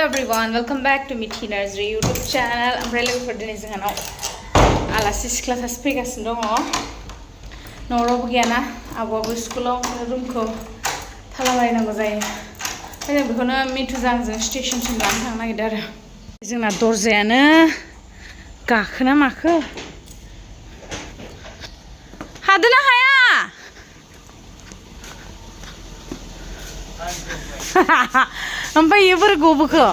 everyone, welcome back to Mithi Narzary YouTube channel. I'm really for the Jwnghanao. Alasi Sikhla fैगासिनो दङ. न'रावबो गैयाना आब'आबो स्कुलाव रुमखौ थालाबायनांगौ जायो. जों बेखौनो मिथुजों आंजों स्टेशनसिम लानो थांनो नागिरदों आरो. जोंना दरजायानो गाखोना माखो? हादोना हाया? ओमफ्राय इयो बोरै गबोखो?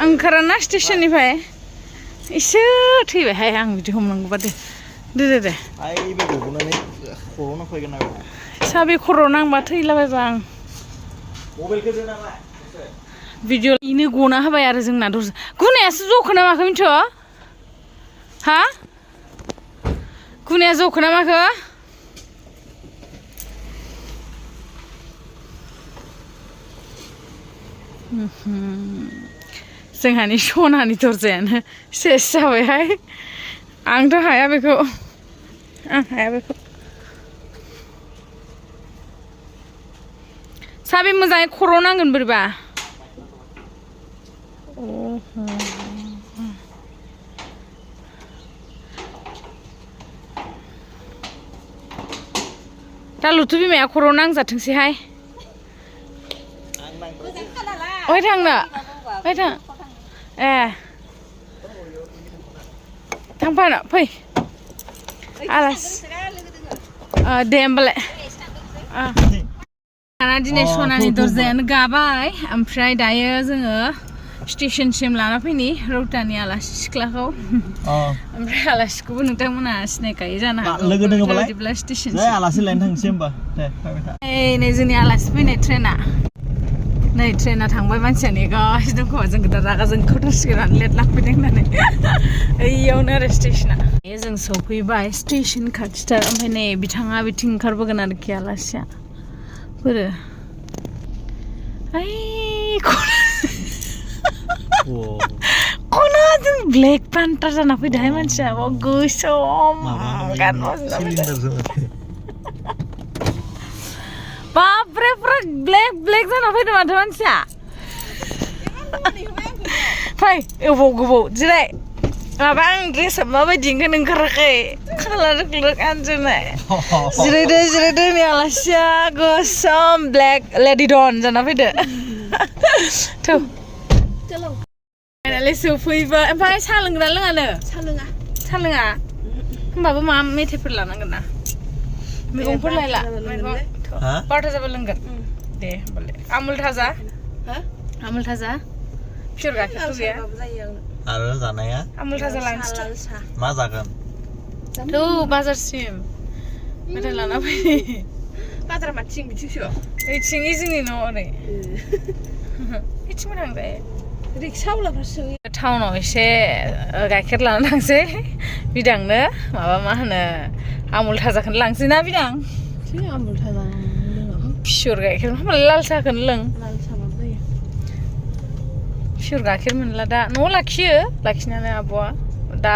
ओंखाराना स्टेशननिफ्राय एसे थैबायहाय आं बिदि हमनांगौबा दे साबे खर'आव नांबा थैलाबायबा आं भिडिअ इनो गना होबाय आरो जोंना दरजा गुनायासो जखोना माखो मिन्थियो? हा? गुनाया जखोना माखो? जोंहानि सनानि दरजायानो सेस जाबायहाय आंथ' हाया बेखौ साबे मोजाङै खर'आव नांगोन बोरैबा दा लुथु बिमाया खर'आव नांजाथोंसैहाय ओइ थांनो ओइ थां थांफानो फै आलासि दे होमबालाय दाना दिनै सनानि दरजायानो गाबाय ओमफ्राय दायो जोङो स्टेशनसिम लाना फैनि रौतानि आलासि सिख्लाखौ ओमफ्राय आलासिखौबो नोंथांमोना सिनायखायो जानो हागौ लोगो दङबालाय बिदिब्ला स्टेशन आलासि लायनो थांसै होमबा दे फैबाय था नै जोंनि आलासि फैनाय ट्रेना नै ट्रेना थांबाय मानसिया नेगासिनो दं खोमा जोंखौ दा रागा जोंखावथारसिगोन लेट लांफैदों होननानै ओइयावनो आरो स्टेशना जों सौफैबाय स्टेशन खाथिथार ओमफ्राय नै बिथाङा बिथिं ओंखारबोगोन आरोखि आलासिया बोरो खनाजों ब्लेक पान्टार जाना फैदोंहाय मानसिया गोसोम बापरे पुरा ब्लेक जाना फैदों माथो मानसिया फै गोबाव जिराय माबा आं ड्रेसआ माबायदि ओंखाराखै खाला रोख आनजोनाय जिरायदो नै आलासिया गोसोम ब्लेक लेडि डन जाना फैदो थौ फाइनालि सौफैबाय ओमफ्राय साहा लोंग्रा लोङानो साहा लोङा होमबाबो मा मेथाइफोर लानांगोन ना मैगंफोर लायला मैगं 12 जाबा लोंगोन दे होमबालाय आमुल थाजा पियर गाइखेरथ' गैया आरो जानाया आमुल थाजा लानोसै मा जागोन थौ बाजारसिम मेथाइ लाना फै बाजारा माथिं बिथिंसो ओइथिं जोंनि न' ओरै इथिंबो थांजायो रिक्सावलाफ्रासो टाउनाव एसे गाइखेर लाना थांसै बिदांनो माबा मा होनो आमुल थाजाखौनो लांसै ना बिदां आमुल थाजा पियर गाइखेर होमबालाय लाल साहाखौनो लों पियर गाइखेर मोनला दा न'आव लाखिनानै आब'आ दा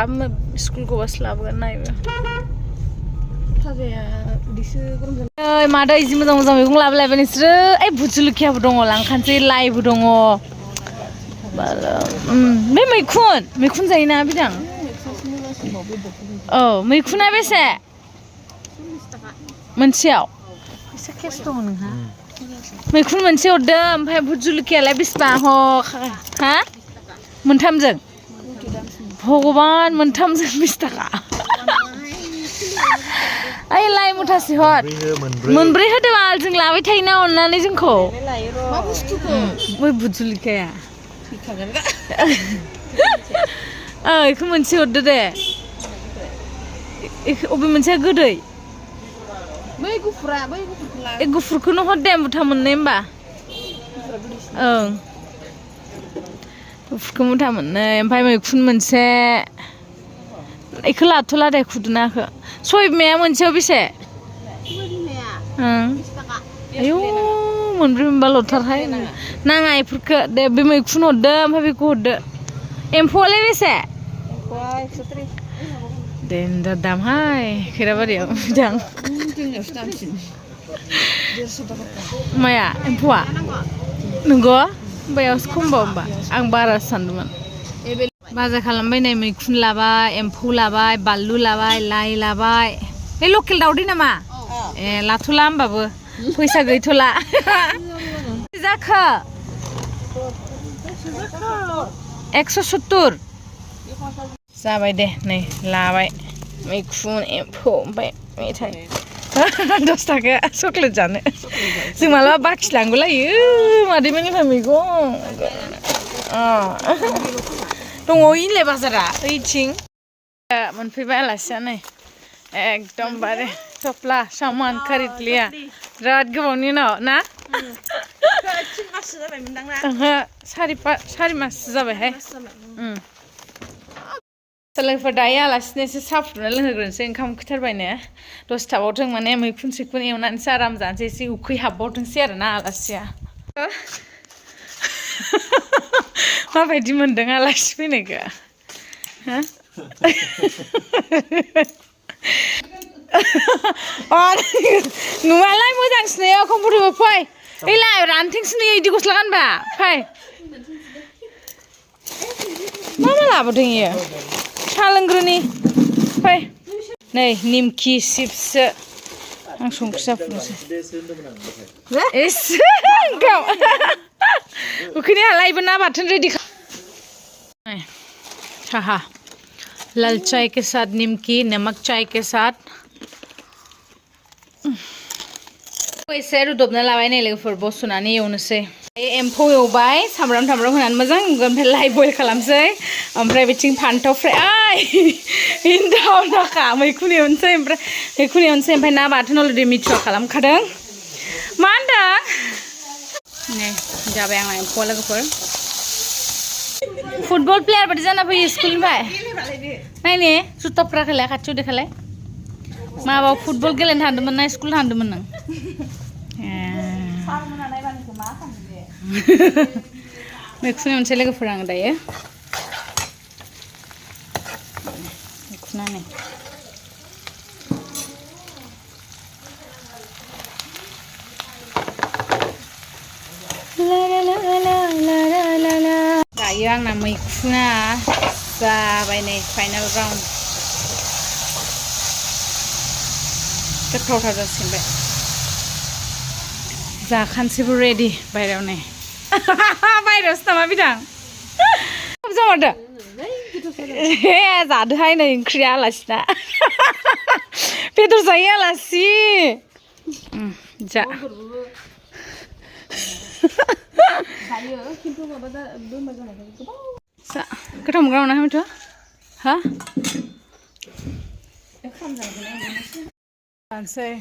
स्कुल गबासो लाबोगोन नायबो ओइ मादै जि मोजां मैगं लाबोलायबाय नोंसोरो ओइ भुट जुलुकियाबो दङ लांखानोसै लाइबो दङ बे मैखुन जायोना बिदां औ मैखुना बेसे मोनसेयाव फैसा केस दङ नोंहा मैखुन मोनसे हरदो ओमफ्राय भुट जुलुकियालाय बेसेबां हा मोनथामजों भगबान मोनथामजों 20 थाखा ओइ लाइ मुथासे हर मोनब्रै होदो बाल जों लाबाय थायोना अननानै जोंखौ मा बुस्थुखौ बै भुट जुलुकिया बेखौ मोनसे हरदो दे अबे मोनसेया गोदै बै गुफुरखौनो हर दे मुथा मोननै होमबा गुफुरखौ मुथा मोननै ओमफ्राय मैखुन मोनसे बेखौ लाथ'ला दे खुदुनाखौ सबाय बिमाया मोनसेयाव बेसे आयौ मोनब्रै मोनबाल'थारहाय नाङा बेफोरखौ दे बे मैखुन हरदो ओमफ्राय बेखौ हरदो एम्फौआलाय बेसे देन्जार दामहाय खैराबारियाव बिदां माया एम्फौआ नंगौ बैयावसो खमबावबा आं बारा सानदोंमोन बाजार खालामबाय नै मैखुन लाबाय एम्फौ लाबाय बानलु लाबाय लाइ लाबाय बे लकेल दावदै नामा ए लाथ'ला होमबाबो फैसा गैथ'ला जाखो 170 जाबाय दे नै लाबाय मैखुन एम्फौ ओमफ्राय मेथाइ 10 थाखा चक्लेट जानो जों मालाबा बाखिलांगौलायो मादैमोननिफ्राय मैगं दङ इनलाय बाजारा ओइथिं मोनफैबाय आलासिया नै एकदमबारे थफ्ला सामान खरिद लिया बिराद गोबावनि उनाव ना 3 माससो जाबायमोनदां ना ओहो 4 माससो जाबायहाय लोगोफोर दायो आलासिनो एसे साहा फुदुंना लोंहोग्रोनोसै ओंखाम उखैथारबायनो 10 थाबावथों माने मैखुन सैखुन एवनानैसो आराम जानोसै एसे उखै हाबबावथोंसै आरोना आलासिया माबायदि मोनदों आलासि फैनायखौ नुवालाय मोजांसिन कम्फर्टेबल फै ओइलाय रानथोंसो नै इदि गस्ला गानबा फै मा लाबोदों इयो साहा लोंग्रोनि फै नै निमखि चिप्ससो आं संख्रि जाफुनोसै एसे ओंखाम उखैनो हालायबो ना बाथोन रेडि चाहा लाल चाय के साथ निमकी नमक चाय के साथ एसे रुदबना लाबाय नै लोगोफोर बस'नानै एवनोसै एम्फौ एवबाय सामब्राम थामब्राम होनानै मोजां ओमफ्राय लाइ बयल खालामसै ओमफ्राय बिथिं फान्थाव फ्राय हिनजाव नाखा मैखुन एवनोसै ओमफ्राय ना बाथोन अलरेडि मिथुआ खालामखादों मा होनदों नै जाबाय आंना एम्फौआ लोगोफोर फुटबल प्लेयार बायदि जाना फैयो स्कुलनिफ्राय नायने जुथाफ्राखौलाय खाथियाव देखालाय माबा फुटबल गेलेनो थांदोंमोन ना स्कुल थांदोंमोन नों मैखुन मोनसे लोगोफोर आं दायो मैखुनानै दायो आंना मैखुना जाबाय नै फाइनाल राउन्ड गोथावथार जासिगोनबाय जाखानोसैबो रेडि बायहेरायाव नै बायहेरायावसो नामा बिदां जामारदो ए जादोहाय नै ओंख्रिया आलासिना बेदर जायो आलासि जा गोथाव मोनग्रा मोना मिथु हा जानोसै